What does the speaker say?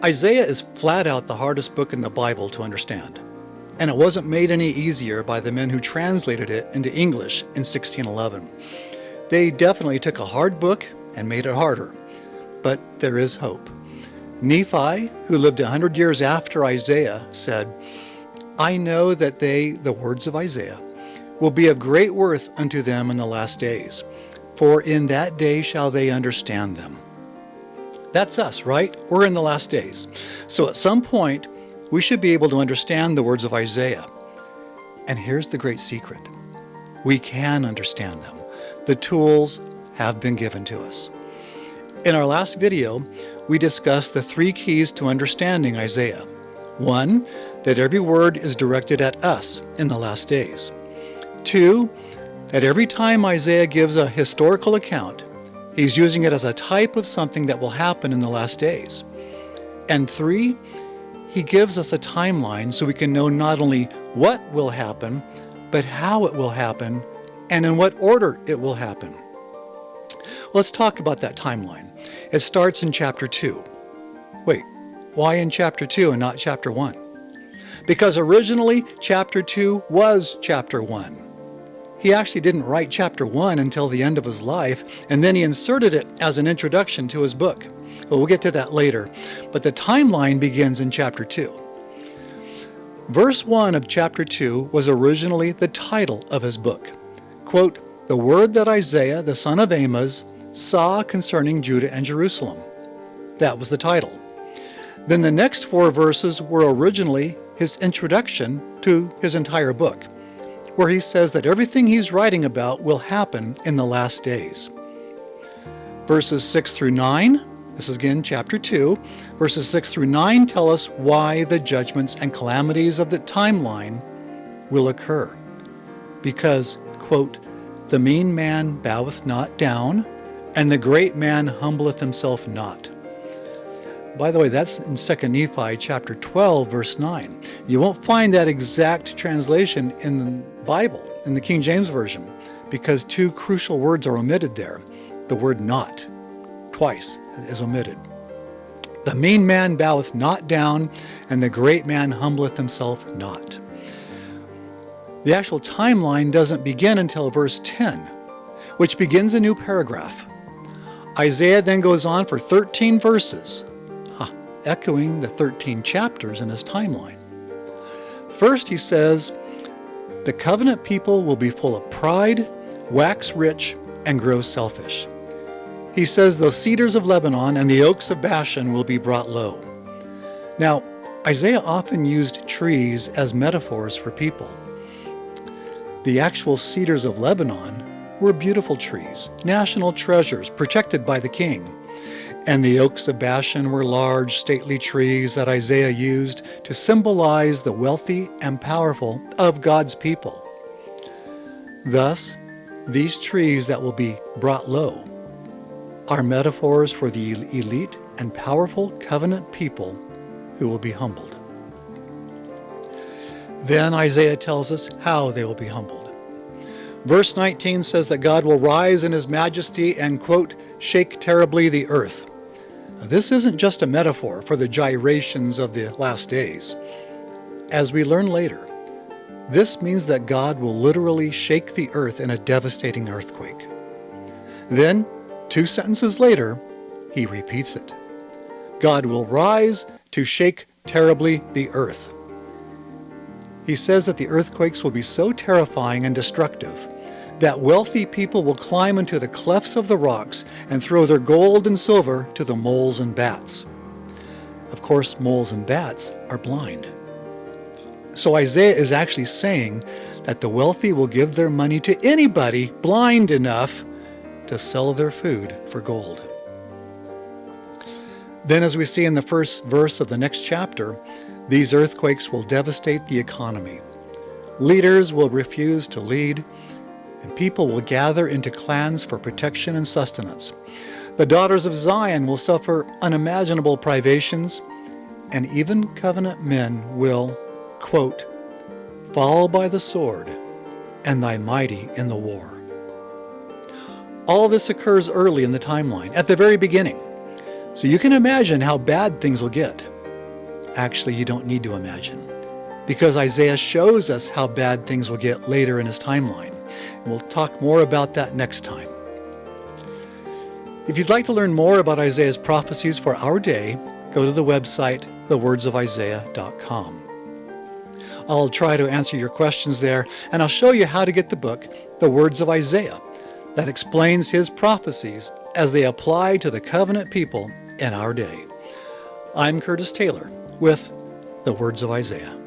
Isaiah is flat out the hardest book in the Bible to understand, and it wasn't made any easier by the men who translated it into English in 1611. They definitely took a hard book and made it harder, but there is hope. Nephi, who lived 100 years after Isaiah, said, "I know that they, the words of Isaiah, will be of great worth unto them in the last days, for in that day shall they understand them." That's us, right? We're in the last days. So at some point, we should be able to understand the words of Isaiah. And here's the great secret. We can understand them. The tools have been given to us. In our last video, we discussed the 3 keys to understanding Isaiah. 1, that every word is directed at us in the last days. 2, that every time Isaiah gives a historical account, he's using it as a type of something that will happen in the last days. And 3, he gives us a timeline so we can know not only what will happen, but how it will happen and in what order it will happen. Let's talk about that timeline. It starts in chapter 2. Wait, why in chapter 2 and not chapter 1? Because originally chapter 2 was chapter 1. He actually didn't write chapter 1 until the end of his life, and then he inserted it as an introduction to his book. Well, we'll get to that later, but the timeline begins in chapter 2. Verse 1 of chapter 2 was originally the title of his book. Quote, "The word that Isaiah, the son of Amoz, saw concerning Judah and Jerusalem." That was the title. Then the next 4 verses were originally his introduction to his entire book, where he says that everything he's writing about will happen in the last days. Verses 6 through 9, this is again chapter 2, verses 6 through 9 tell us why the judgments and calamities of the timeline will occur. Because, quote, "The mean man boweth not down, and the great man humbleth himself not." By the way, that's in 2 Nephi chapter 12, verse 9. You won't find that exact translation in the Bible, in the King James Version, because 2 crucial words are omitted there. The word not, twice, is omitted. "The mean man boweth not down, and the great man humbleth himself not." The actual timeline doesn't begin until verse 10, which begins a new paragraph. Isaiah then goes on for 13 verses, echoing the 13 chapters in his timeline. First, he says, "The covenant people will be full of pride, wax rich, and grow selfish." He says the cedars of Lebanon and the oaks of Bashan will be brought low. Now, Isaiah often used trees as metaphors for people. The actual cedars of Lebanon were beautiful trees, national treasures protected by the king. And the oaks of Bashan were large, stately trees that Isaiah used to symbolize the wealthy and powerful of God's people. Thus, these trees that will be brought low are metaphors for the elite and powerful covenant people who will be humbled. Then Isaiah tells us how they will be humbled. Verse 19 says that God will rise in his majesty and, quote, "shake terribly the earth." Now, this isn't just a metaphor for the gyrations of the last days. As we learn later, this means that God will literally shake the earth in a devastating earthquake. Then, 2 sentences later, he repeats it. God will rise to shake terribly the earth. He says that the earthquakes will be so terrifying and destructive that wealthy people will climb into the clefts of the rocks and throw their gold and silver to the moles and bats. Of course, moles and bats are blind. So Isaiah is actually saying that the wealthy will give their money to anybody blind enough to sell their food for gold. Then, as we see in the first verse of the next chapter, these earthquakes will devastate the economy. Leaders will refuse to lead, and people will gather into clans for protection and sustenance. The daughters of Zion will suffer unimaginable privations, and even covenant men will, quote, "fall by the sword, and thy mighty in the war." All this occurs early in the timeline, at the very beginning. So you can imagine how bad things will get. Actually, you don't need to imagine, because Isaiah shows us how bad things will get later in his timeline. And we'll talk more about that next time. If you'd like to learn more about Isaiah's prophecies for our day, go to the website, thewordsofisaiah.com. I'll try to answer your questions there, and I'll show you how to get the book, The Words of Isaiah, that explains his prophecies as they apply to the covenant people in our day. I'm Curtis Taylor with The Words of Isaiah.